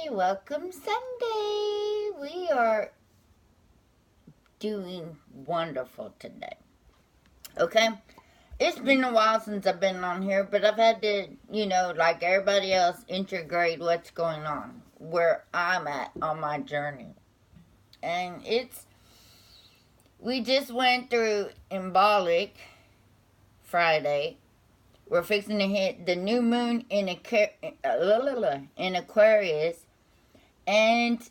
welcome Sunday. We are doing wonderful today. Okay? It's been a while since I've been on here, but I've had to, like everybody else, integrate what's going on, where I'm at on my journey. And we just went through Imbolc Friday. We're fixing to hit the new moon in Aquarius. And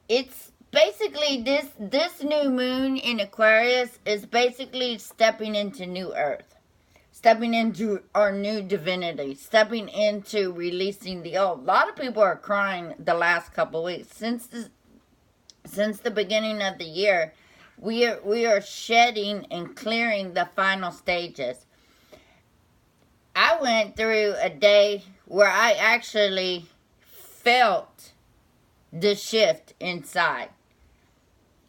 it's basically this new moon in Aquarius is basically stepping into new earth. Stepping into our new divinity. Stepping into releasing the old. A lot of people are crying the last couple weeks. Since the beginning of the year, we are shedding and clearing the final stages. I went through a day where I actually felt the shift inside.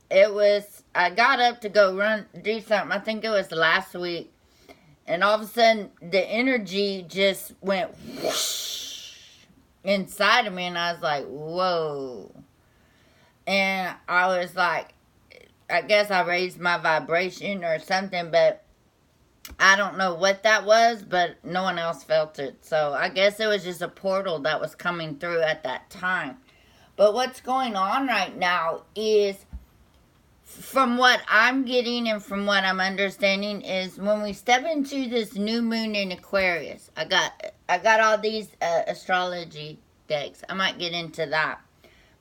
I got up to go do something. I think it was last week. And all of a sudden, the energy just went whoosh inside of me. And I was like, whoa. And I was like, I guess I raised my vibration or something, but I don't know what that was, but no one else felt it. So I guess it was just a portal that was coming through at that time. But what's going on right now is, from what I'm getting and from what I'm understanding, is when we step into this new moon in Aquarius. I got all these astrology decks. I might get into that.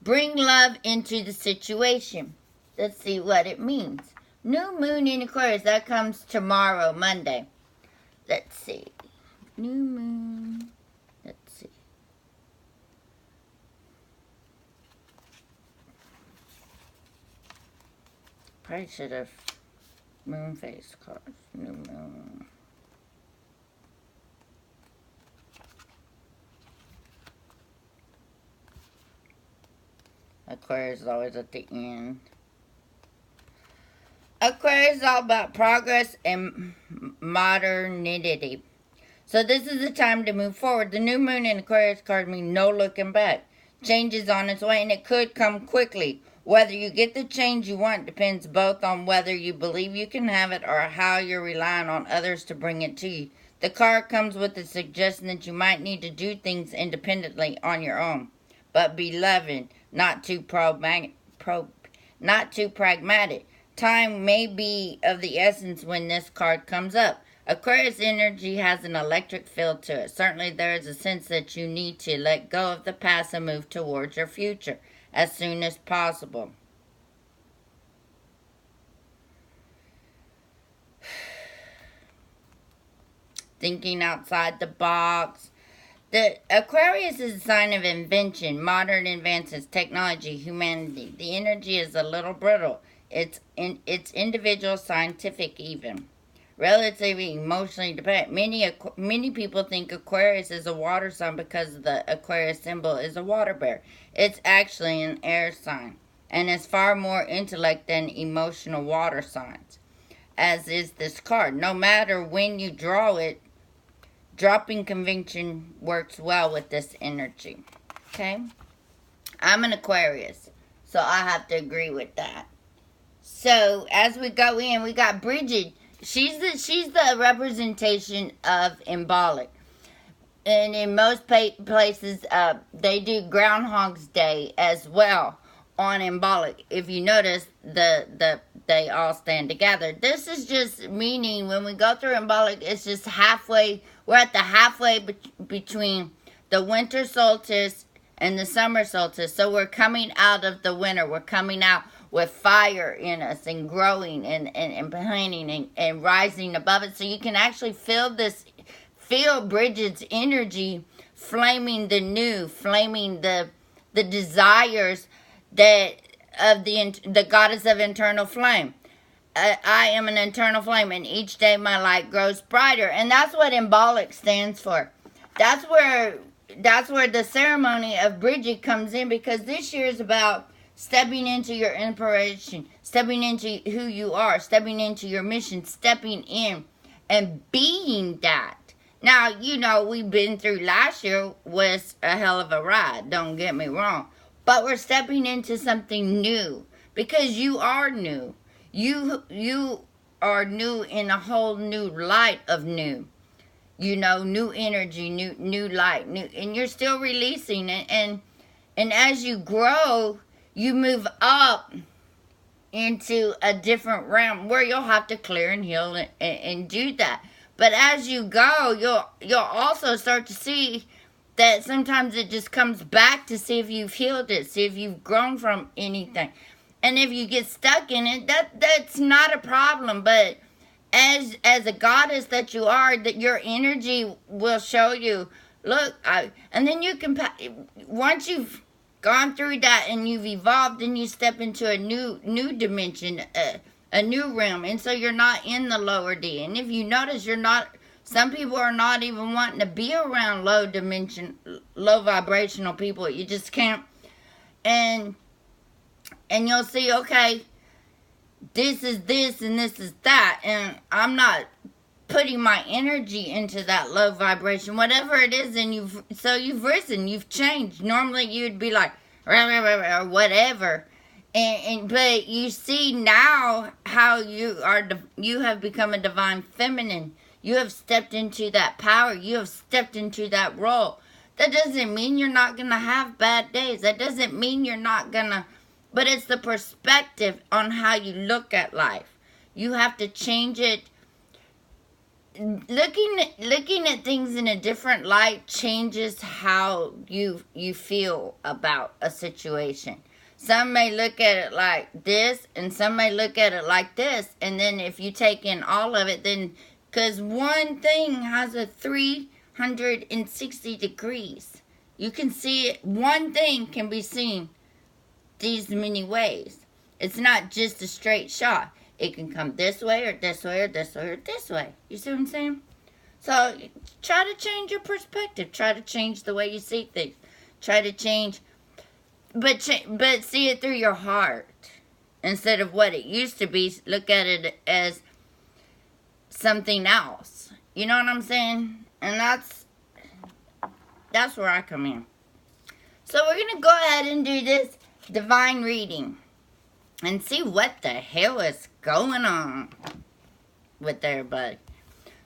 Bring love into the situation. Let's see what it means. New moon in Aquarius, that comes tomorrow, Monday. Let's see. New moon. Let's see. Probably should have moon phase cards. New moon. Aquarius is always at the end. Aquarius is all about progress and modernity. So this is the time to move forward. The new moon in Aquarius card means no looking back. Change is on its way, and it could come quickly. Whether you get the change you want depends both on whether you believe you can have it or how you're relying on others to bring it to you. The card comes with the suggestion that you might need to do things independently on your own. But beloved, not too pragmatic. Time may be of the essence when this card comes up. Aquarius energy has an electric feel to it. Certainly there is a sense that you need to let go of the past and move towards your future as soon as possible. Thinking outside the box. The Aquarius is a sign of invention, modern advances, technology, humanity. The energy is a little brittle. It's individual, scientific even. Relatively emotionally dependent. Many people think Aquarius is a water sign because the Aquarius symbol is a water bear. It's actually an air sign. And it's far more intellect than emotional water signs. As is this card. No matter when you draw it, dropping convention works well with this energy. Okay? I'm an Aquarius, so I have to agree with that. So, as we go in, we got Bridget. She's the representation of Imbolc. And in most places, they do Groundhog's Day as well on Imbolc. If you notice, they all stand together. This is just meaning when we go through Imbolc, it's just halfway. We're at the halfway between the winter solstice and the summer solstice. So we're coming out of the winter. We're coming out with fire in us and growing and planning and rising above it. So you can actually feel Bridget's energy flaming the new, flaming the desires of the goddess of eternal flame. I am an eternal flame, and each day my light grows brighter. And that's what Imbolc stands for. That's where the ceremony of Bridget comes in, because this year is about stepping into your inspiration, stepping into who you are, stepping into your mission, stepping in and being that. Now, you know, we've been through last year was a hell of a ride, don't get me wrong. But we're stepping into something new because you are new. You are new in a whole new light of new. You know, new energy, new light, new, and you're still releasing it. And as you grow, you move up into a different realm where you'll have to clear and heal and do that. But as you go, you'll also start to see that sometimes it just comes back to see if you've healed it, see if you've grown from anything. And if you get stuck in it, that's not a problem. But as a goddess that you are, that your energy will show you, look, and then you can, once you've gone through that and you've evolved and you step into a new dimension, a new realm, and so you're not in the lower D. And if you notice, you're not, some people are not even wanting to be around low vibrational people. You just can't. And you'll see, okay, this is this and this is that, and I'm not putting my energy into that low vibration, whatever it is, and you've risen, you've changed. Normally you'd be like, or whatever, but you see now how you have become a divine feminine. You have stepped into that power. You have stepped into that role. That doesn't mean you're not going to have bad days. That doesn't mean you're not going to, but it's the perspective on how you look at life. You have to change it. Looking at things in a different light changes how you feel about a situation. Some may look at it like this, and some may look at it like this. And then if you take in all of it, then, because one thing has a 360 degrees. You can see it. One thing can be seen these many ways. It's not just a straight shot. It can come this way or this way or this way or this way. You see what I'm saying? So try to change your perspective. Try to change the way you see things. Try to change, but see it through your heart instead of what it used to be. Look at it as something else. You know what I'm saying? And that's where I come in. So we're gonna go ahead and do this divine reading and see what the hell is going on with everybody.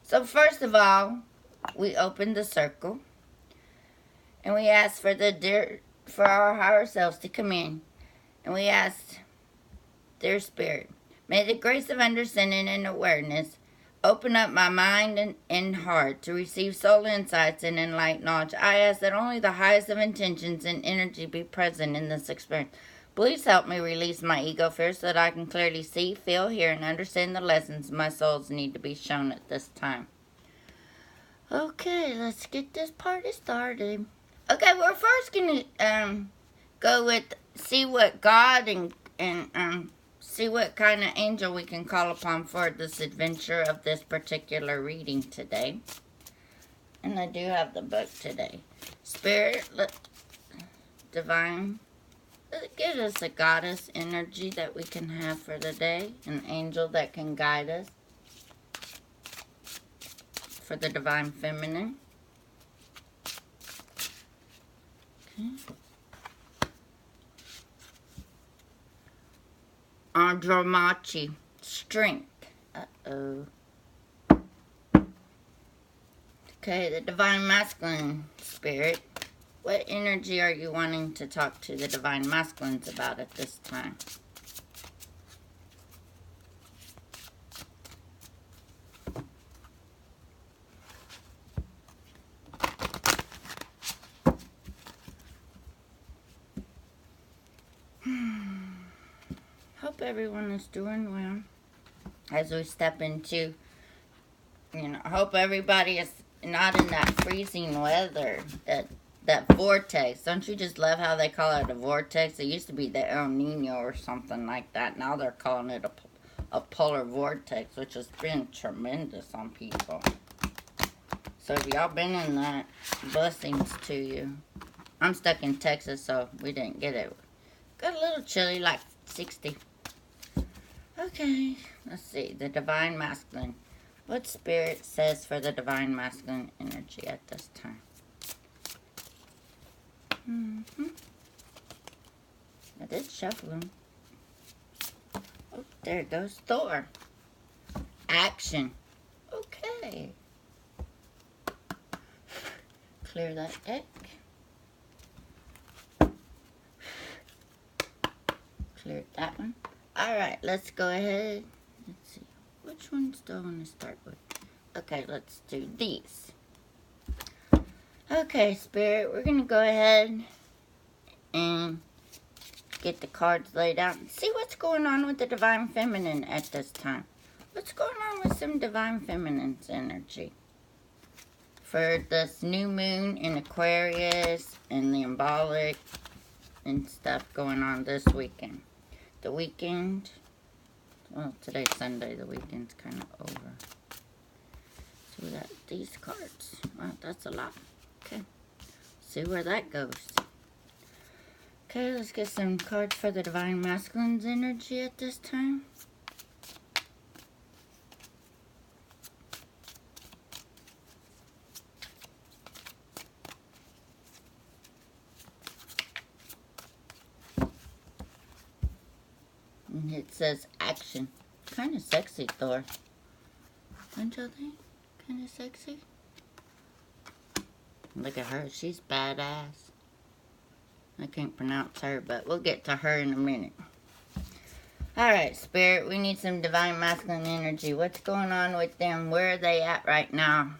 So first of all, we open the circle and we ask for our higher selves to come in, and we ask their spirit, may the grace of understanding and awareness open up my mind and heart to receive soul insights and enlightened knowledge. I ask that only the highest of intentions and energy be present in this experience. Please help me release my ego fear so that I can clearly see, feel, hear, and understand the lessons my souls need to be shown at this time. Okay, let's get this party started. Okay, we're first going to go with, see what God and see what kind of angel we can call upon for this adventure of this particular reading today. And I do have the book today. Spirit, divine, give us a goddess energy that we can have for the day. An angel that can guide us for the divine feminine. Okay. Andromachi, strength. Uh-oh. Okay, the divine masculine spirit. What energy are you wanting to talk to the divine masculines about at this time? Hope everyone is doing well as we step into, I hope everybody is not in that freezing weather, that vortex. Don't you just love how they call it a vortex? It used to be the El Nino or something like that. Now they're calling it a polar vortex, which has been tremendous on people. So if y'all been in that, blessings to you. I'm stuck in Texas, so we didn't get it. Got a little chilly, like 60. Okay, let's see. The divine masculine. What Spirit says for the Divine Masculine energy at this time. I did shuffle them. Oh, there goes Thor. Action. Okay. Clear that deck. Cleared that one. Alright, let's go ahead. Let's see. Which ones do I want to start with? Okay, let's do these. Okay, Spirit, we're going to go ahead and get the cards laid out and see what's going on with the Divine Feminine at this time. What's going on with some Divine Feminine's energy? For this new moon in Aquarius and the Imbolc and stuff going on this weekend. The weekend, well, today's Sunday, the weekend's kind of over. So we got these cards. Wow, that's a lot. Okay, see where that goes. Okay, let's get some cards for the Divine Masculine's energy at this time. And it says action. Kind of sexy, Thor. Don't you think? Kind of sexy. Look at her. She's badass. I can't pronounce her, but we'll get to her in a minute. Alright, Spirit. We need some Divine Masculine energy. What's going on with them? Where are they at right now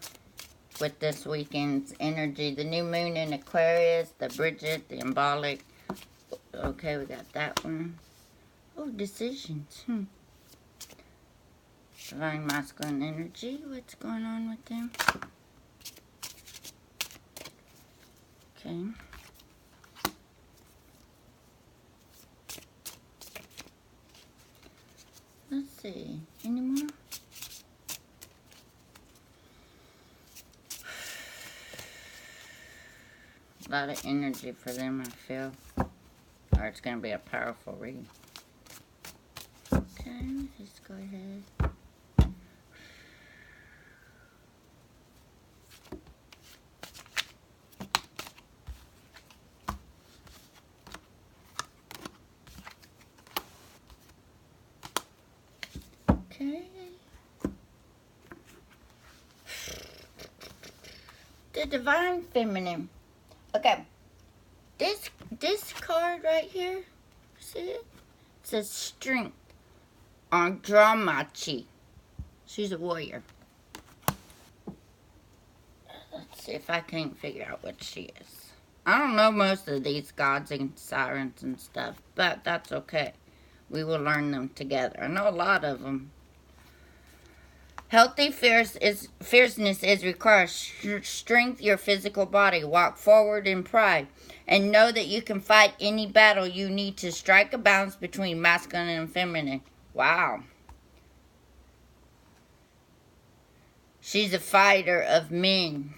with this weekend's energy? The new moon in Aquarius, the Bridget, the Imbolc. Okay, we got that one. Oh, decisions. Divine Masculine energy. What's going on with them? Okay. Let's see. Any more? A lot of energy for them, I feel. Or it's going to be a powerful read. Okay, just go ahead. Okay. The Divine Feminine. Okay. This card right here, see it? It says strength. Andramachi. She's a warrior. Let's see if I can't figure out what she is. I don't know most of these gods and sirens and stuff, but that's okay. We will learn them together. I know a lot of them. Healthy fierceness is required. Strength your physical body. Walk forward in pride. And know that you can fight any battle you need to strike a balance between masculine and feminine. Wow. She's a fighter of men.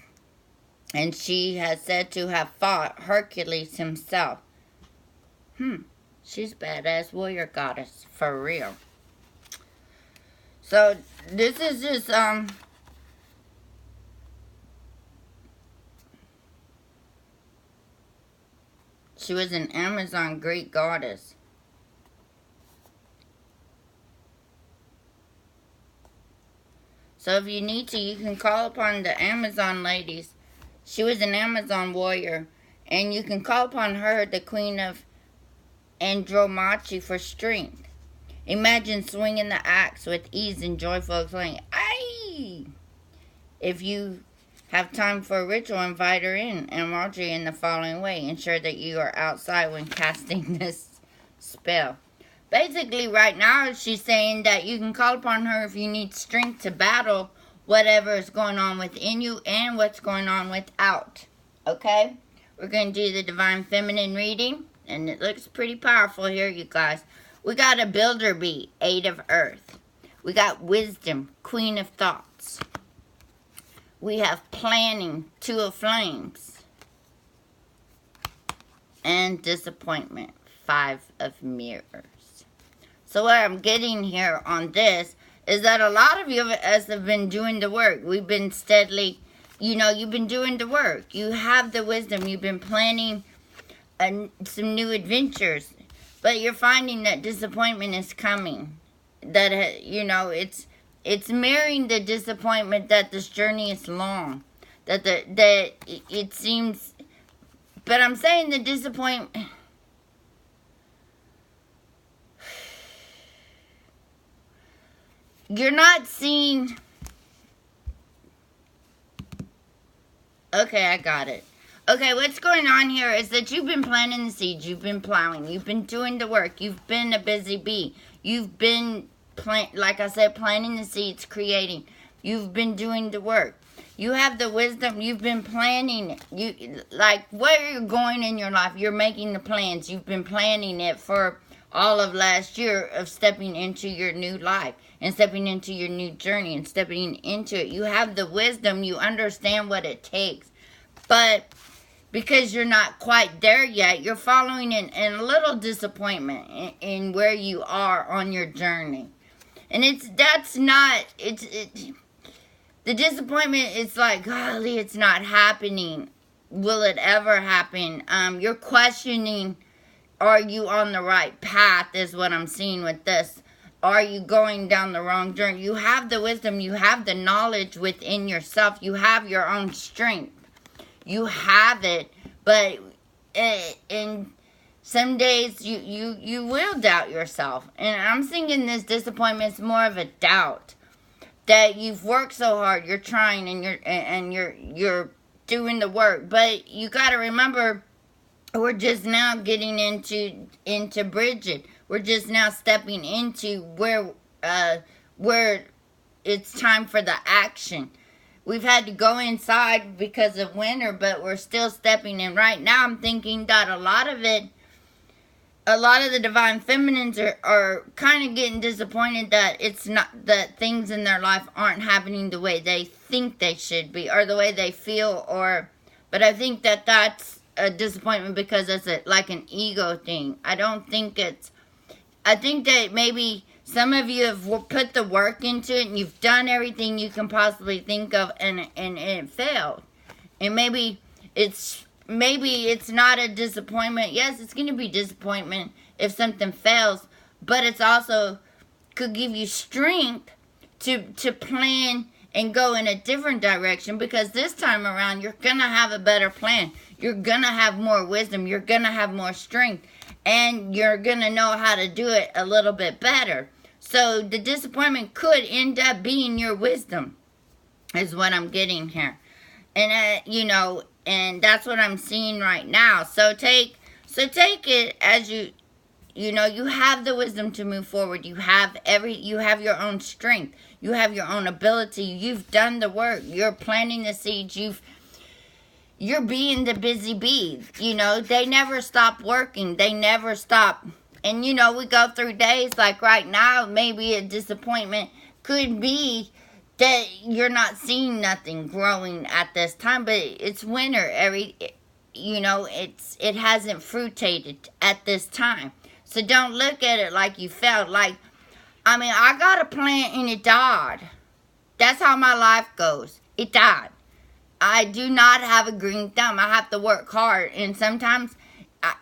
And she has said to have fought Hercules himself. She's a badass warrior goddess. For real. So, this is just, she was an Amazon Greek goddess. So if you need to, you can call upon the Amazon ladies. She was an Amazon warrior. And you can call upon her, the Queen of Andromache, for strength. Imagine swinging the axe with ease and joyful exclaiming, "Aye!" If you have time for a ritual, invite her in and Marjorie in the following way. Ensure that you are outside when casting this spell. Basically, right now, she's saying that you can call upon her if you need strength to battle whatever is going on within you and what's going on without. Okay? We're going to do the Divine Feminine reading, and it looks pretty powerful here, you guys. We got a Builder Bee, 8 of Earth. We got Wisdom, Queen of Thoughts. We have Planning, 2 of Flames. And Disappointment, 5 of Mirrors. So what I'm getting here on this is that a lot of us have been doing the work. We've been steadily, you've been doing the work. You have the wisdom. You've been planning some new adventures. But you're finding that disappointment is coming. That, it's mirroring the disappointment that this journey is long. That it seems... But I'm saying the disappointment... You're not seeing... Okay, I got it. Okay, what's going on here is that you've been planting the seeds. You've been plowing. You've been doing the work. You've been a busy bee. You've been, like I said, planting the seeds, creating. You've been doing the work. You have the wisdom. You've been planning. Like where you're going in your life, you're making the plans. You've been planning it for all of last year of stepping into your new life and stepping into your new journey and stepping into it. You have the wisdom. You understand what it takes. But because you're not quite there yet, you're following in a little disappointment in where you are on your journey. And the disappointment is like, golly, it's not happening. Will it ever happen? You're questioning, are you on the right path is what I'm seeing with this. Are you going down the wrong journey? You have the wisdom. You have the knowledge within yourself. You have your own strength. You have it, but in some days you will doubt yourself. And I'm thinking this disappointment is more of a doubt that you've worked so hard, you're trying, and you're doing the work. But you got to remember, we're just now getting into Bridget. We're just now stepping into where it's time for the action. We've had to go inside because of winter, but we're still stepping in. Right now, I'm thinking that a lot of the divine feminines are kind of getting disappointed that that things in their life aren't happening the way they think they should be, or the way they feel, but I think that that's a disappointment because it's like an ego thing. I think that maybe some of you have put the work into it and you've done everything you can possibly think of and it failed. And maybe it's not a disappointment. Yes, it's going to be disappointment if something fails, but it's also could give you strength to plan and go in a different direction, because this time around you're going to have a better plan. You're going to have more wisdom. You're going to have more strength, and you're going to know how to do it a little bit better. So the disappointment could end up being your wisdom, is what I'm getting here. And, and that's what I'm seeing right now. So take it as you have the wisdom to move forward. You have your own strength. You have your own ability. You've done the work. You're planting the seeds. You're being the busy bee. They never stop working. They never stop. And, we go through days like right now, maybe a disappointment could be that you're not seeing nothing growing at this time, but it's winter. It hasn't fruitated at this time. So don't look at it like you failed. I got a plant and it died. That's how my life goes. It died. I do not have a green thumb. I have to work hard, and sometimes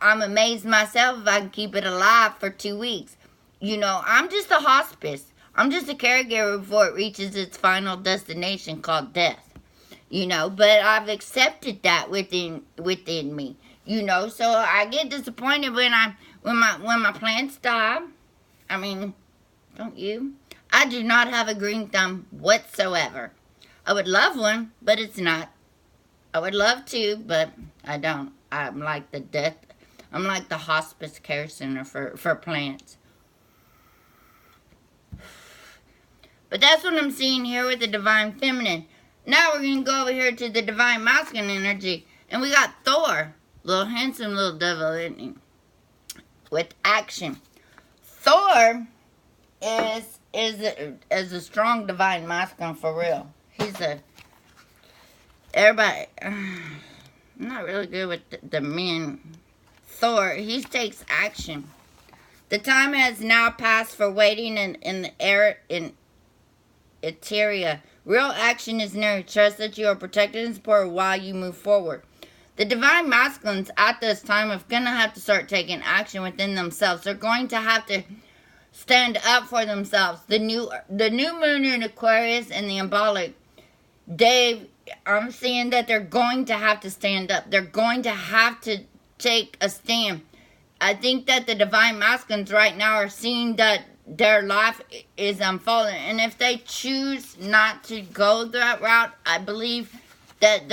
I'm amazed myself if I can keep it alive for 2 weeks. I'm just a hospice. I'm just a caregiver before it reaches its final destination called death. But I've accepted that within me. So I get disappointed when my plants die. Don't you? I do not have a green thumb whatsoever. I would love one, but it's not. I would love to, but I don't. I'm like the hospice care center for plants. But that's what I'm seeing here with the divine feminine. Now we're going to go over here to the divine masculine energy. And we got Thor. Little handsome little devil, isn't he? With action. Thor is a strong divine masculine for real. Everybody, I'm not really good with the men. Thor, he takes action. The time has now passed for waiting in Eteria. Real action is near. Trust that you are protected and supported while you move forward. The divine masculines at this time are going to have to start taking action within themselves. They're going to have to stand up for themselves. The new moon in Aquarius and the Imbolc, I'm seeing that they're going to have to stand up. They're going to have to take a stand. I think that the divine masculines right now are seeing that their life is unfolding. And if they choose not to go that route, I believe that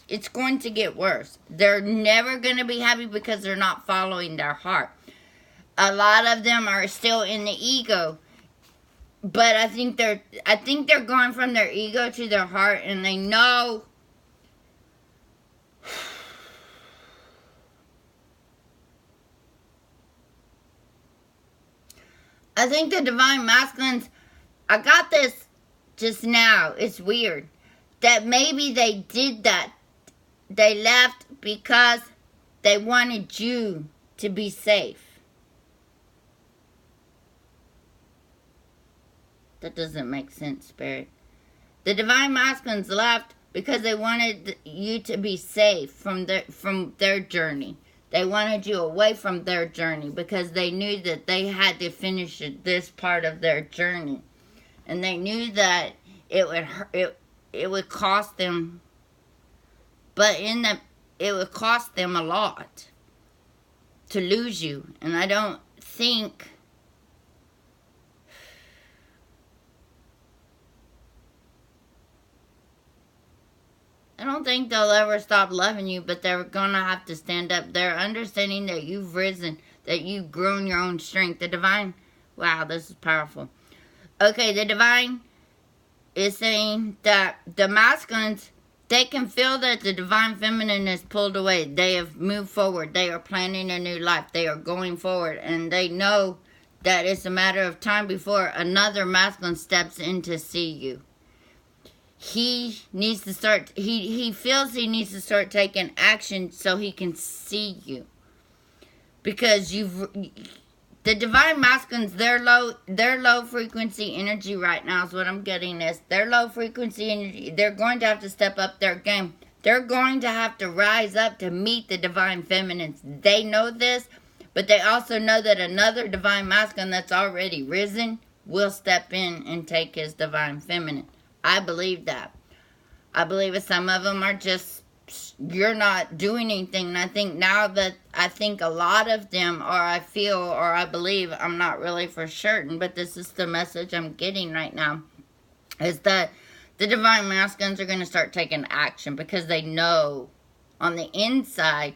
it's going to get worse. They're never going to be happy because they're not following their heart. A lot of them are still in the ego. But I think they're going from their ego to their heart, and they know I think the divine masculines, I got this just now, it's weird, that maybe they did that. They left because they wanted you to be safe. That doesn't make sense, Spirit. The divine masculines left because they wanted you to be safe from their journey. They wanted you away from their journey because they knew that they had to finish this part of their journey. And they knew that it would cost them, but it would cost them a lot to lose you. And I don't think they'll ever stop loving you, but they're gonna have to stand up. They're understanding that you've risen, that you've grown your own strength. The divine, wow, this is powerful. Okay, the divine is saying that the masculines, they can feel that the divine feminine is pulled away. They have moved forward. They are planning a new life. They are going forward, and they know that it's a matter of time before another masculine steps in to see you. He needs to start, he feels he needs to start taking action so he can see you. Because the divine masculines, their low frequency energy right now is what I'm getting is. Their low frequency energy, they're going to have to step up their game. They're going to have to rise up to meet the divine feminines. They know this, but they also know that another divine masculine that's already risen will step in and take his divine feminine. I believe that. I believe that some of them are just, you're not doing anything. And I think now that, I think a lot of them, or I feel, or I believe, I'm not really for certain, but this is the message I'm getting right now, is that the divine masculines are going to start taking action because they know, on the inside,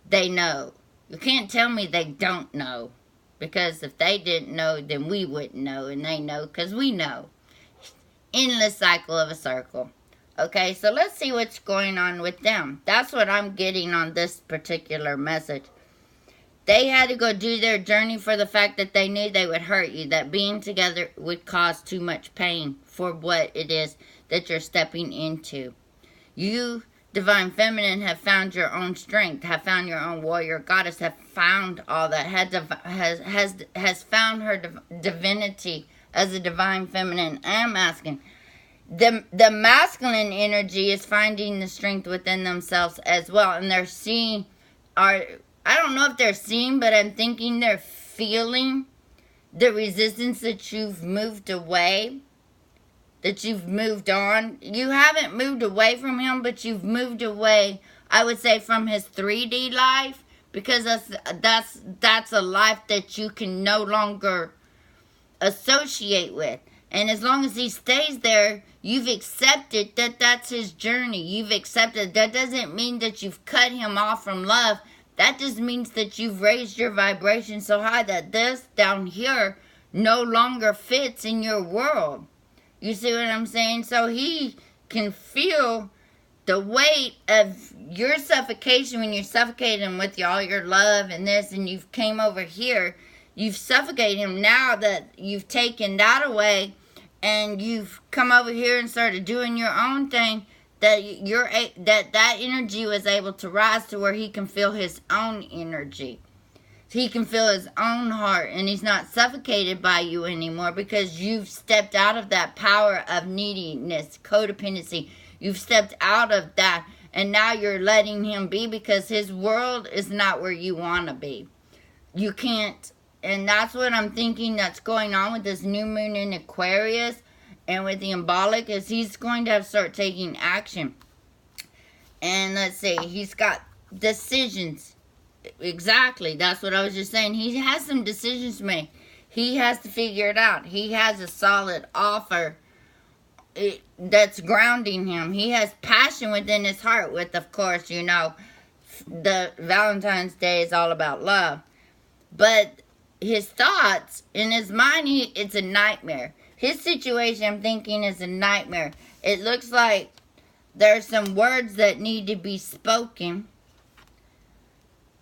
they know. You can't tell me they don't know, because if they didn't know, then we wouldn't know, and they know because we know. Endless cycle of a circle. Okay, so let's see what's going on with them. That's what I'm getting on this particular message. They had to go do their journey for the fact that they knew they would hurt you, that being together would cause too much pain for what it is that you're stepping into. You, divine feminine, have found your own strength, have found your own warrior goddess, have found all that, has found her divinity as a divine feminine and masculine. The masculine energy is finding the strength within themselves as well. And they're seeing, I don't know if they're seeing, but I'm thinking they're feeling the resistance that you've moved away, that you've moved on. You haven't moved away from him, but you've moved away, I would say, from his 3D life. Because that's a life that you can no longer associate with. And as long as he stays there, you've accepted that that's his journey. You've accepted. That doesn't mean that you've cut him off from love. That just means that you've raised your vibration so high that this down here no longer fits in your world. You see what I'm saying? So he can feel the weight of your suffocation when you're suffocating with all your love and this, and you've came over here. You've suffocated him. Now that you've taken that away and you've come over here and started doing your own thing, that that energy was able to rise to where he can feel his own energy. He can feel his own heart, and he's not suffocated by you anymore because you've stepped out of that power of neediness, codependency. You've stepped out of that, and now you're letting him be because his world is not where you want to be. You can't, and that's what I'm thinking that's going on with this new moon in Aquarius and with the Imbolc, is he's going to have to start taking action. And let's see, he's got decisions. Exactly, that's what I was just saying. He has some decisions to make. He has to figure it out. He has a solid offer that's grounding him. He has passion within his heart with, of course, you know, the Valentine's Day is all about love. But his thoughts, in his mind, it's a nightmare. His situation, I'm thinking, is a nightmare. It looks like there's some words that need to be spoken.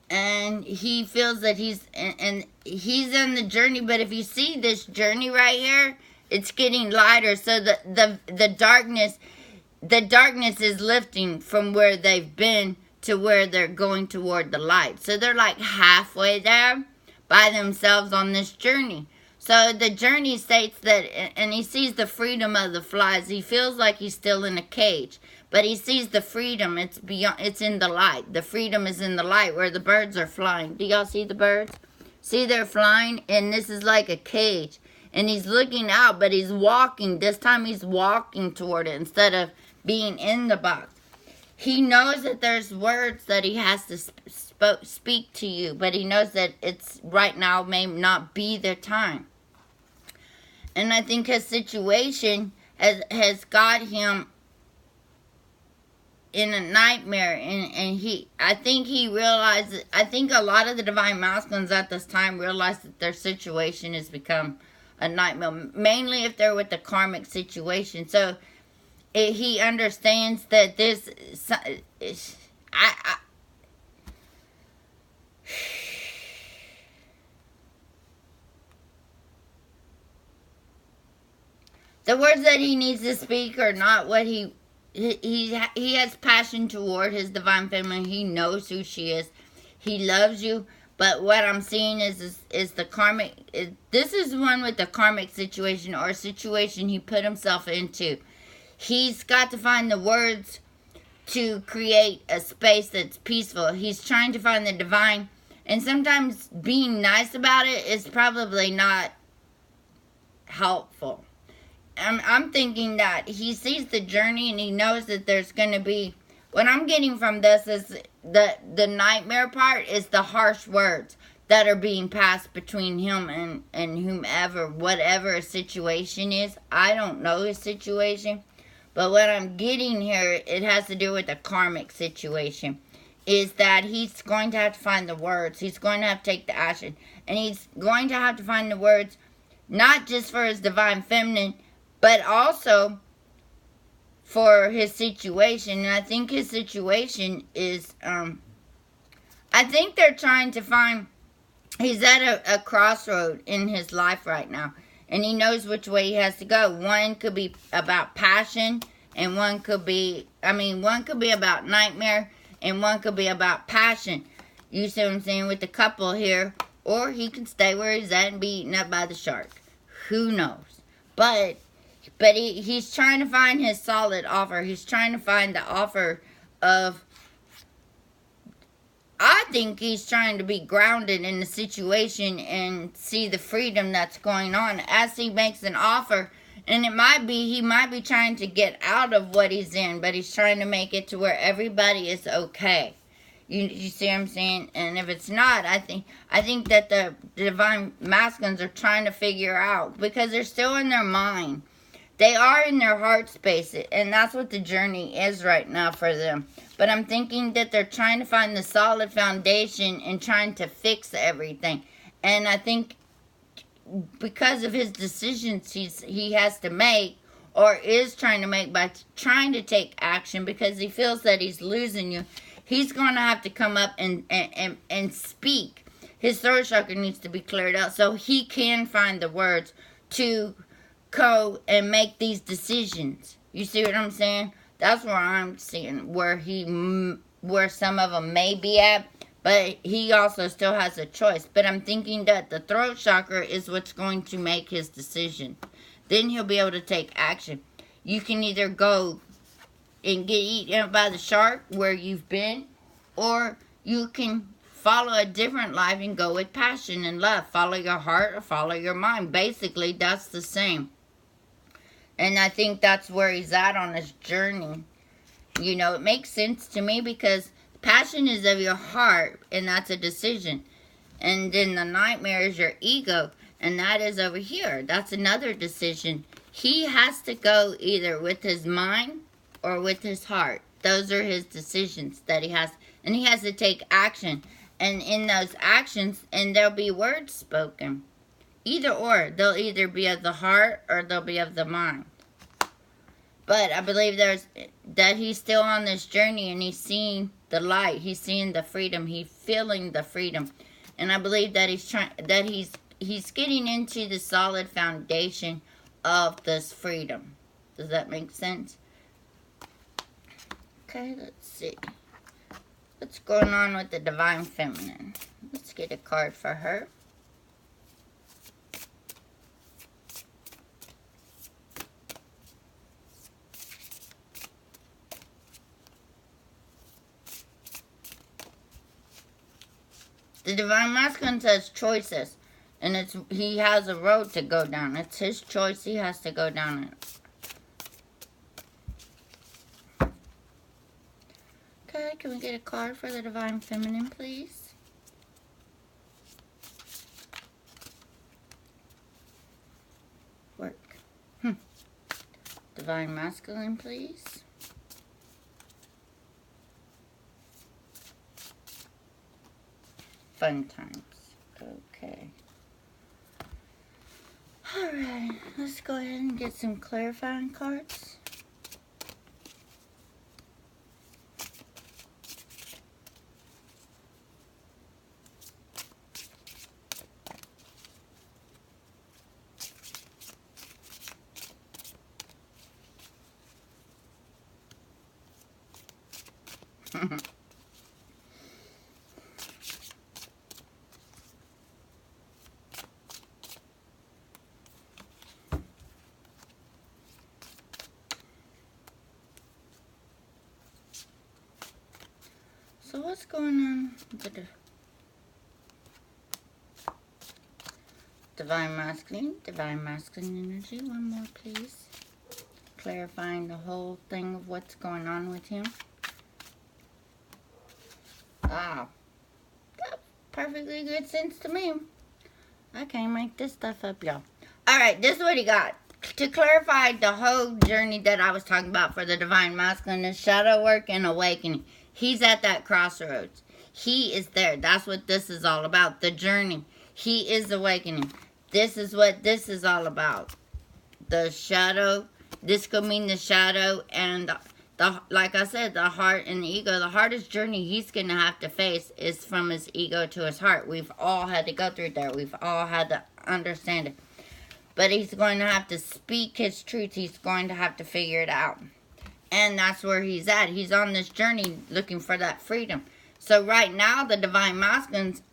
And he feels that he's on the journey, but if you see this journey right here, it's getting lighter. So the darkness is lifting from where they've been to where they're going toward the light. So they're like halfway there by themselves on this journey. So the journey states that, and he sees the freedom of the flies. He feels like he's still in a cage, but he sees the freedom. It's beyond. It's in the light. The freedom is in the light where the birds are flying. Do y'all see the birds? See, they're flying, and this is like a cage. And he's looking out, but he's walking. This time he's walking toward it instead of being in the box. He knows that there's words that he has to speak to you, but he knows that it's right now may not be the time. And I think his situation has got him in a nightmare, and I think he realizes, I think a lot of the divine masculines at this time realize that their situation has become a nightmare, mainly if they're with the karmic situation. So he understands that this is, the words that he needs to speak are not what he has passion toward his divine feminine. He knows who she is. He loves you. But what I'm seeing is the karmic. This is one with the karmic situation, or a situation he put himself into. He's got to find the words to create a space that's peaceful. He's trying to find the divine. And sometimes being nice about it is probably not helpful. I'm thinking that he sees the journey and he knows that there's going to be, what I'm getting from this is the nightmare part is the harsh words that are being passed between him and whomever, whatever his situation is. I don't know his situation, but what I'm getting here, it has to do with the karmic situation, is that he's going to have to find the words. He's going to have to take the action, and he's going to have to find the words not just for his divine feminine, but also for his situation. And I think his situation is, I think they're trying to find, he's at a crossroad in his life right now. And he knows which way he has to go. One could be about passion, and one could be about nightmare, and one could be about passion. You see what I'm saying with the couple here. Or he can stay where he's at and be eaten up by the shark. Who knows? But he's trying to find his solid offer. He's trying to find the offer of, I think he's trying to be grounded in the situation and see the freedom that's going on as he makes an offer. And he might be trying to get out of what he's in, but he's trying to make it to where everybody is okay. You see what I'm saying? And if it's not, I think that the divine masculines are trying to figure out, because they're still in their mind. They are in their heart space, and that's what the journey is right now for them. But I'm thinking that they're trying to find the solid foundation and trying to fix everything. And I think because of his decisions he has to make, or is trying to make by trying to take action, because he feels that he's losing you, he's going to have to come up and speak. His throat chakra needs to be cleared out so he can find the words to go and make these decisions. You see what I'm saying? That's where I'm seeing where some of them may be at. But he also still has a choice. But I'm thinking that the throat chakra is what's going to make his decision. Then he'll be able to take action. You can either go and get eaten by the shark where you've been, or you can follow a different life and go with passion and love. Follow your heart or follow your mind. Basically, that's the same. And I think that's where he's at on his journey. You know, it makes sense to me because passion is of your heart, and that's a decision. And then the nightmare is your ego, and that is over here. That's another decision. He has to go either with his mind or with his heart. Those are his decisions that he has. And he has to take action. And in those actions, and there'll be words spoken. Either or. They'll either be of the heart or they'll be of the mind. But I believe that he's still on this journey and he's seeing the light. He's seeing the freedom. He's feeling the freedom. And I believe that he's getting into the solid foundation of this freedom. Does that make sense? Okay, let's see. What's going on with the Divine Feminine? Let's get a card for her. The Divine Masculine says choices. And he has a road to go down. It's his choice. He has to go down it. Okay, can we get a card for the Divine Feminine, please? Work. Divine Masculine, please. Fun times. Okay. Alright, let's go ahead and get some clarifying cards. So what's going on with the Divine Masculine energy? One more, please. Clarifying the whole thing of what's going on with him. Wow. That perfectly good sense to me. I can't make this stuff up, y'all. Alright, this is what he got. To clarify the whole journey that I was talking about for the Divine Masculine is shadow work and awakening. He's at that crossroads. He is there. That's what this is all about. The journey. He is awakening. This is what this is all about. The shadow. This could mean the shadow and like I said, the heart and the ego. The hardest journey he's going to have to face is from his ego to his heart. We've all had to go through there. We've all had to understand it. But he's going to have to speak his truth. He's going to have to figure it out. And that's where he's at. He's on this journey looking for that freedom. So right now, the Divine Masculines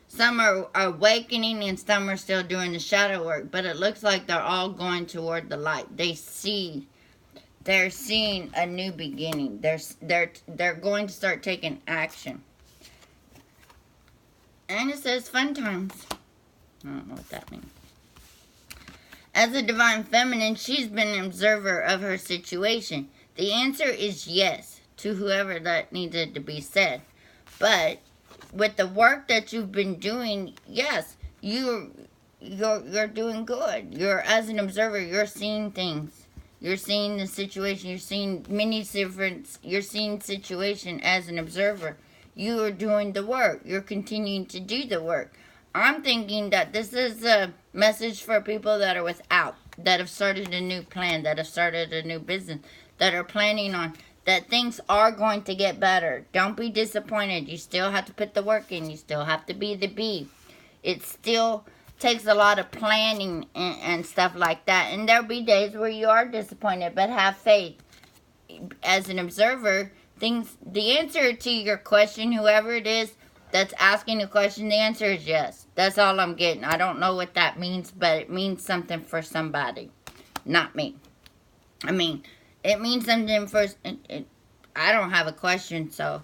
some are awakening and some are still doing the shadow work. But it looks like they're all going toward the light. They're seeing a new beginning. They're going to start taking action. And it says fun times. I don't know what that means. As a Divine Feminine, she's been an observer of her situation. The answer is yes to whoever that needed to be said. But with the work that you've been doing, yes, you're doing good. As an observer, you're seeing things. You're seeing the situation. You're seeing you're seeing situation as an observer. You are doing the work. You're continuing to do the work. I'm thinking that this is a message for people that are without, that have started a new plan, that have started a new business, that are planning on, that things are going to get better. Don't be disappointed. You still have to put the work in. You still have to be the bee. It still takes a lot of planning and stuff like that. And there'll be days where you are disappointed, but have faith. As an observer, the answer to your question, whoever it is, that's asking a question, the answer is yes. That's all I'm getting. I don't know what that means, but it means something for somebody. Not me. I mean, it means something for... I don't have a question, so...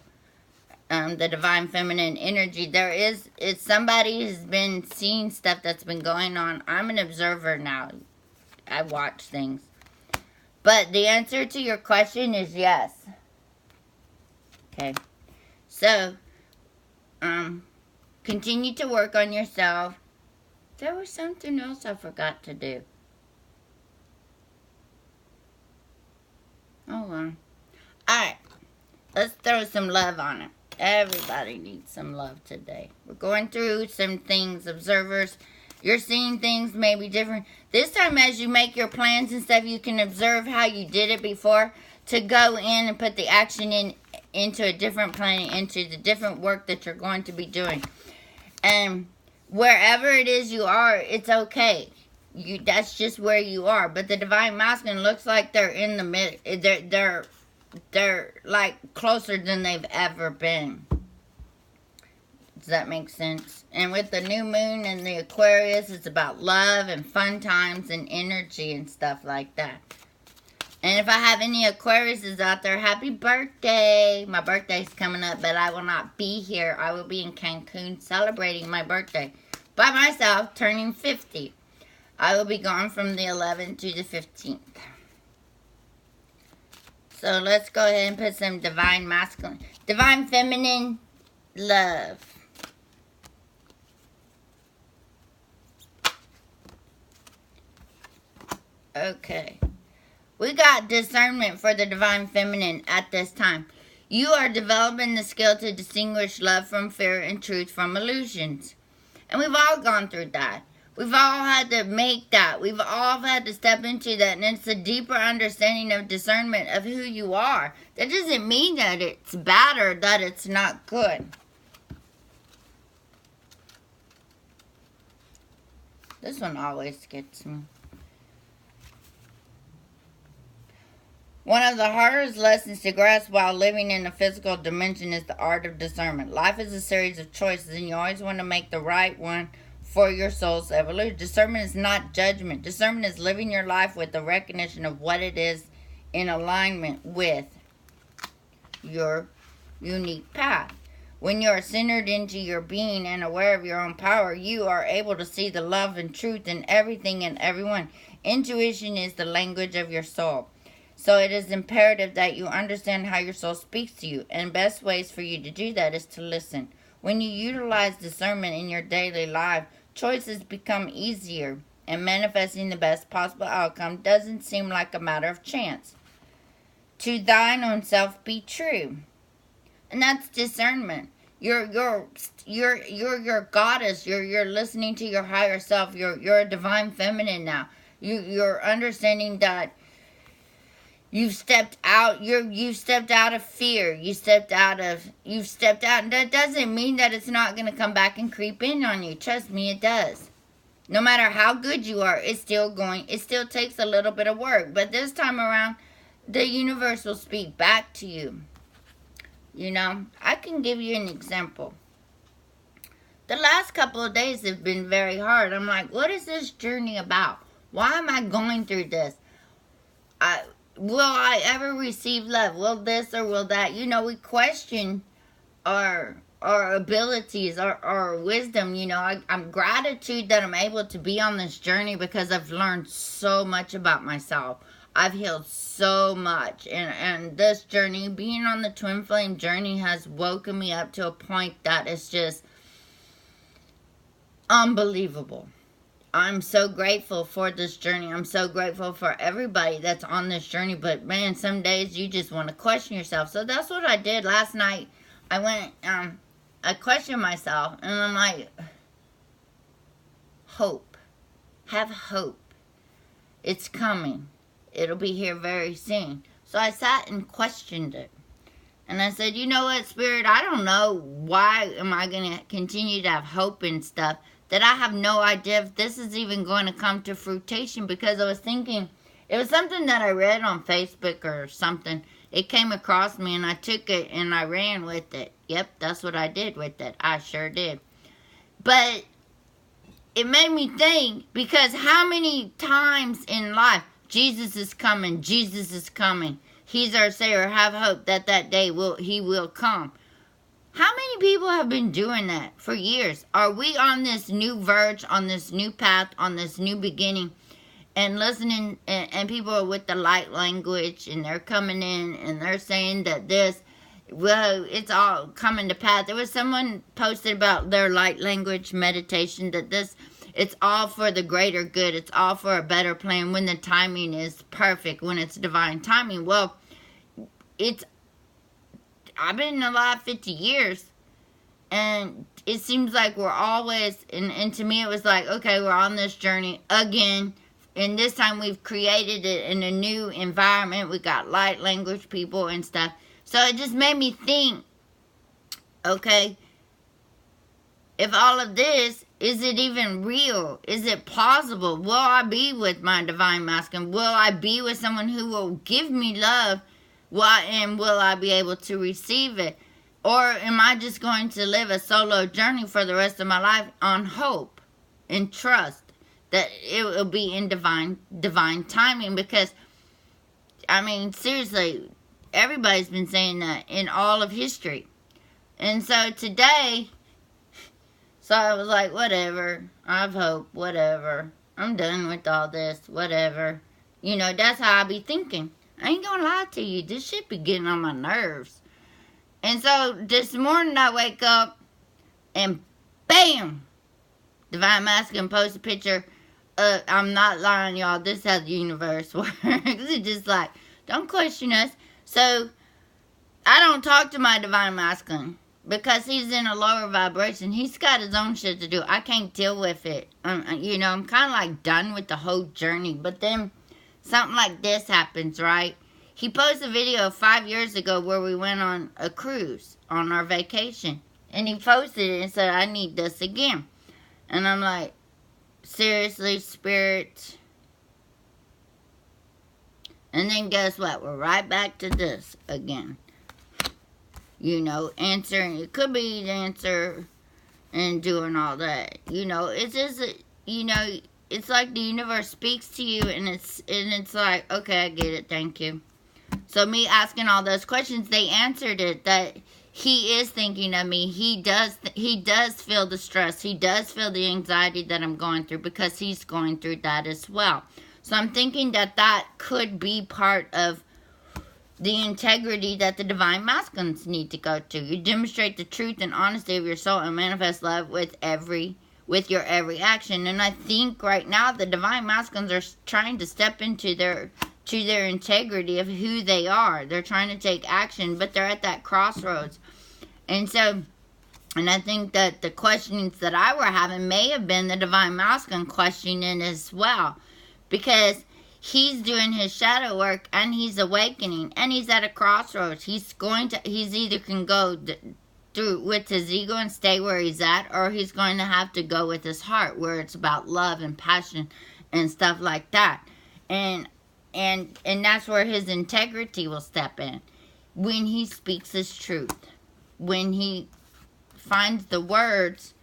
the divine feminine energy. If somebody has been seeing stuff that's been going on. I'm an observer now. I watch things. But the answer to your question is yes. Okay. So, continue to work on yourself. There was something else I forgot to do. Hold on. Alright. Let's throw some love on it. Everybody needs some love today. We're going through some things, observers. You're seeing things maybe different. This time as you make your plans and stuff, you can observe how you did it before to go in and put the action into a different plan, into the different work that you're going to be doing. And wherever it is you are, it's okay. That's just where you are. But the divine masculine looks like they're in the middle. They're like closer than they've ever been. Does that make sense? And with the new moon and the Aquarius, it's about love and fun times and energy and stuff like that. And if I have any Aquariuses out there, happy birthday. My birthday's coming up, but I will not be here. I will be in Cancun celebrating my birthday by myself, turning 50. I will be gone from the 11th to the 15th. So let's go ahead and put some divine masculine, divine feminine love. Okay. We got discernment for the divine feminine at this time. You are developing the skill to distinguish love from fear and truth from illusions. And we've all gone through that. We've all had to make that. We've all had to step into that. And it's a deeper understanding of discernment of who you are. That doesn't mean that it's bad or that it's not good. This one always gets me. One of the hardest lessons to grasp while living in the physical dimension is the art of discernment. Life is a series of choices, and you always want to make the right one for your soul's evolution. Discernment is not judgment. Discernment is living your life with the recognition of what it is in alignment with your unique path. When you are centered into your being and aware of your own power, you are able to see the love and truth in everything and everyone. Intuition is the language of your soul. So it is imperative that you understand how your soul speaks to you. And best ways for you to do that is to listen. When you utilize discernment in your daily life, choices become easier. And manifesting the best possible outcome doesn't seem like a matter of chance. To thine own self be true. And that's discernment. You're your goddess. You're listening to your higher self. You're a divine feminine now. You're understanding that you've stepped out. You've stepped out of fear. You've stepped out. And that doesn't mean that it's not going to come back and creep in on you. Trust me, it does. No matter how good you are, it still takes a little bit of work. But this time around, the universe will speak back to you. You know, I can give you an example. The last couple of days have been very hard. I'm like, what is this journey about? Why am I going through this? Will I ever receive love? Will this or will that? You know, we question our abilities, our wisdom. You know, I'm gratitude that I'm able to be on this journey because I've learned so much about myself. I've healed so much. And this journey, being on the twin flame journey, has woken me up to a point that is just unbelievable. I'm so grateful for this journey. I'm so grateful for everybody that's on this journey. But man, some days you just want to question yourself. So that's what I did last night. I went, I questioned myself. And I'm like, hope. Have hope. It's coming. It'll be here very soon. So I sat and questioned it. And I said, you know what, Spirit? I don't know why am I going to continue to have hope and stuff. That I have no idea if this is even going to come to fruition, because I was thinking, it was something that I read on Facebook or something. it came across me and I took it and I ran with it. Yep, that's what I did with it. I sure did. But it made me think, because how many times in life, Jesus is coming, Jesus is coming. He's our Savior. Have hope that that day He will come. How many people have been doing that for years? Are we on this new verge, on this new path, on this new beginning, and listening, and people are with the light language, and they're coming in, and they're saying that this, well, it's all coming to pass. There was someone posted about their light language meditation, that this, it's all for the greater good. It's all for a better plan when the timing is perfect, when it's divine timing. Well, I've been alive 50 years, and it seems like we're always, and to me it was like, okay, we're on this journey again, and this time we've created it in a new environment. We got light language people and stuff. So it just made me think, okay, if all of this, is it even real? Is it plausible? Will I be with my divine masculine? Will I be with someone who will give me love? And will I be able to receive it? Or am I just going to live a solo journey for the rest of my life on hope and trust that it will be in divine timing? Because, I mean, seriously, everybody's been saying that in all of history. And so today, so I was like, whatever, I have hope, whatever. I'm done with all this, whatever. You know, that's how I be thinking. I ain't gonna lie to you, this shit be getting on my nerves. And so this morning I wake up and bam! Divine Masculine posts a picture. I'm not lying, y'all. This is how the universe works. It's just like, don't question us. So I don't talk to my Divine Masculine because he's in a lower vibration. He's got his own shit to do. I can't deal with it. You know, I'm kind of like done with the whole journey. But then something like this happens, right? He posted a video 5 years ago where we went on a cruise on our vacation. And he posted it and said, I need this again. And I'm like, seriously, Spirit? And then guess what? We're right back to this again. You know, answering. It could be the answer and doing all that. You know, it's just, you know, it's like the universe speaks to you, and it's like, okay, I get it, thank you. So me asking all those questions, they answered it, that he is thinking of me. He does feel the stress. He does feel the anxiety that I'm going through, because he's going through that as well. So I'm thinking that that could be part of the integrity that the Divine Masculines need to go to. You demonstrate the truth and honesty of your soul and manifest love with your every action. And I think right now the Divine Masculines are trying to step into their integrity of who they are. They're trying to take action, but they're at that crossroads. And so, and I think that the questionings that I were having may have been the Divine Masculine questioning as well, because he's doing his shadow work and he's awakening and he's at a crossroads. He's either can go through with his ego and stay where he's at, or he's going to have to go with his heart, where it's about love and passion and stuff like that. And that's where his integrity will step in, when he speaks his truth, when he finds the words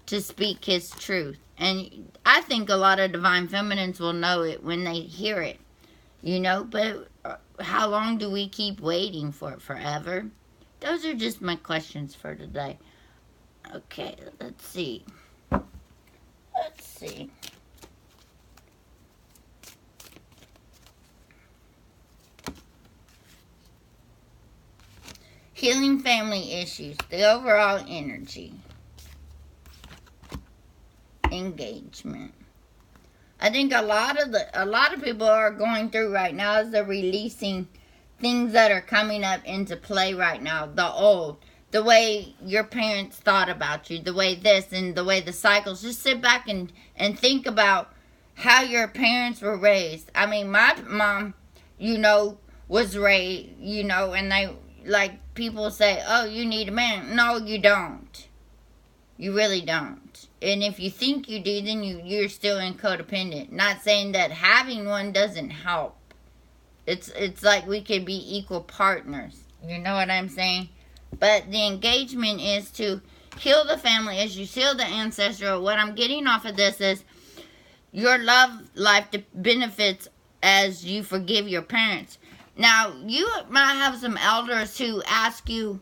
to speak his truth. And I think a lot of Divine Feminines will know it when they hear it, you know. But how long do we keep waiting for it? Forever? Those are just my questions for today. Okay, let's see. Healing family issues, the overall energy, engagement. I think a lot of people are going through right now is they're releasing things that are coming up into play right now. The way your parents thought about you, the way this and the way the cycles. Just sit back and think about how your parents were raised. I mean, my mom, you know, was raised, you know, and they, like, people say, oh, you need a man. No, you don't. You really don't. And if you think you do, then you're still in codependent. Not saying that having one doesn't help. It's like we could be equal partners. You know what I'm saying? But the engagement is to heal the family issues, heal the ancestral. What I'm getting off of this is your love life benefits as you forgive your parents. Now, you might have some elders who ask you,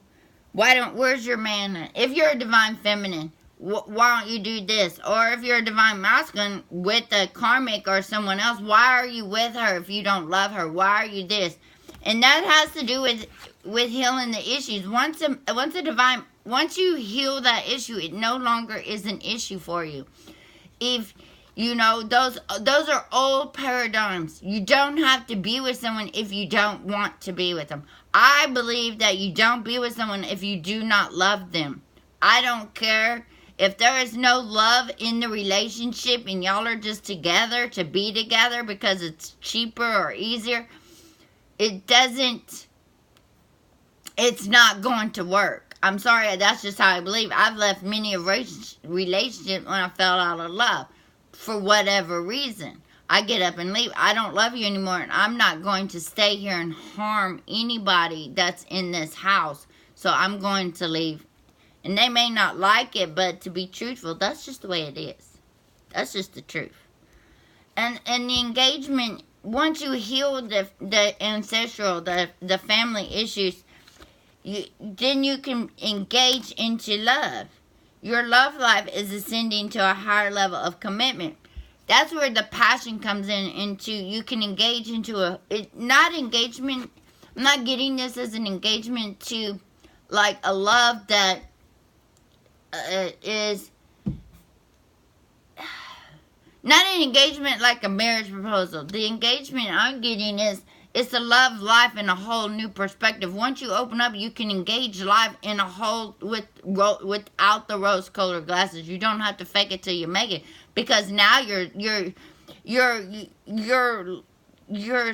where's your man? If you're a divine feminine, why don't you do this? Or if you're a divine masculine with a karmic or someone else, why are you with her if you don't love her? Why are you this? And that has to do with healing the issues. Once you heal that issue, it no longer is an issue for you. If you know, those are old paradigms. You don't have to be with someone if you don't want to be with them. I believe that you don't be with someone if you do not love them. I don't care if there is no love in the relationship and y'all are just together to be together because it's cheaper or easier. It's not going to work. I'm sorry, that's just how I believe. I've left many relationships when I fell out of love. For whatever reason, I get up and leave. I don't love you anymore, and I'm not going to stay here and harm anybody that's in this house. So I'm going to leave. And they may not like it, but to be truthful, that's just the way it is. That's just the truth. And the engagement, once you heal the ancestral, the family issues, then you can engage into love. Your love life is ascending to a higher level of commitment. That's where the passion comes into you can engage into not engagement. I'm not getting this as an engagement to like a love that is not an engagement like a marriage proposal. The engagement I'm getting is it's a love life in a whole new perspective. Once you open up, you can engage life in a whole without the rose-colored glasses. You don't have to fake it till you make it, because now you're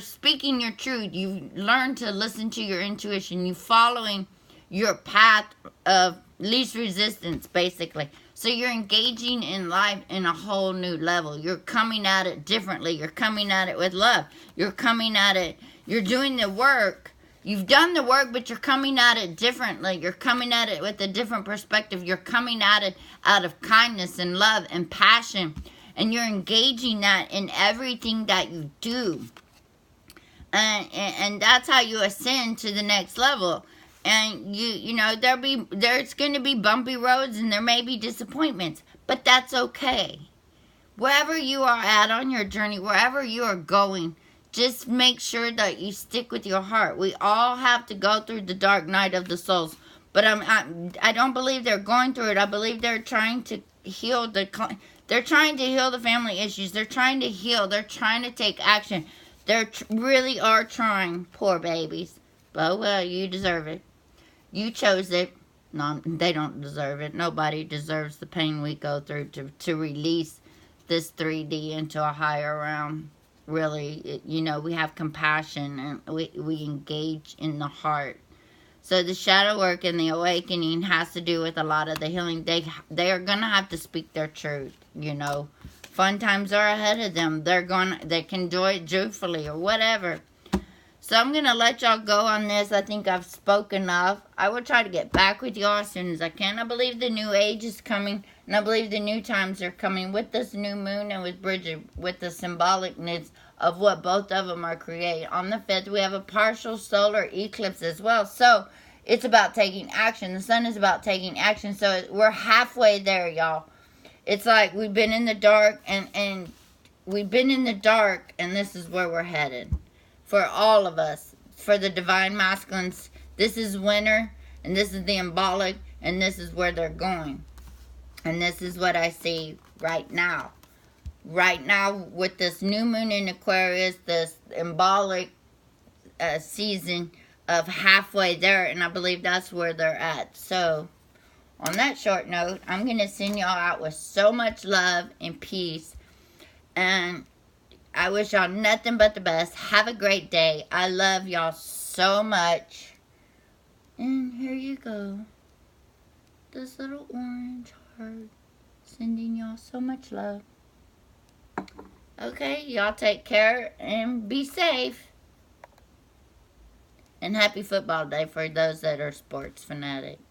speaking your truth. You learn to listen to your intuition. You following your path of least resistance, basically. So you're engaging in life in a whole new level. You're coming at it differently. You're coming at it with love. You're coming at it. You're doing the work. You've done the work, but you're coming at it differently. You're coming at it with a different perspective. You're coming at it out of kindness and love and passion. And you're engaging that in everything that you do. And that's how you ascend to the next level. And you know, there's going to be bumpy roads and there may be disappointments, but that's okay. Wherever you are at on your journey, wherever you are going, just make sure that you stick with your heart. We all have to go through the dark night of the souls, but I don't believe they're going through it. I believe they're trying to heal they're trying to heal the family issues. They're trying to heal. They're trying to take action. They really are trying, poor babies. But well, you deserve it. You chose it. No, they don't deserve it. Nobody deserves the pain we go through to release this 3D into a higher realm. Really, you know, we have compassion and we engage in the heart. So the shadow work and the awakening has to do with a lot of the healing. They are going to have to speak their truth, you know. Fun times are ahead of them. They can do it joyfully or whatever. So I'm going to let y'all go on this. I think I've spoken enough. I will try to get back with y'all as soon as I can. I believe the new age is coming. And I believe the new times are coming with this new moon and with Bridget, with the symbolicness of what both of them are creating. On the 5th, we have a partial solar eclipse as well. So it's about taking action. The sun is about taking action. So we're halfway there, y'all. It's like we've been in the dark and we've been in the dark and this is where we're headed. For all of us, for the divine masculines, this is winter, and this is the Imbolc, and this is where they're going. And this is what I see right now. Right now, with this new moon in Aquarius, this Imbolc season of halfway there, and I believe that's where they're at. So, on that short note, I'm going to send y'all out with so much love and peace, and I wish y'all nothing but the best. Have a great day. I love y'all so much. And here you go. This little orange heart. Sending y'all so much love. Okay, y'all take care and be safe. And happy football day for those that are sports fanatics.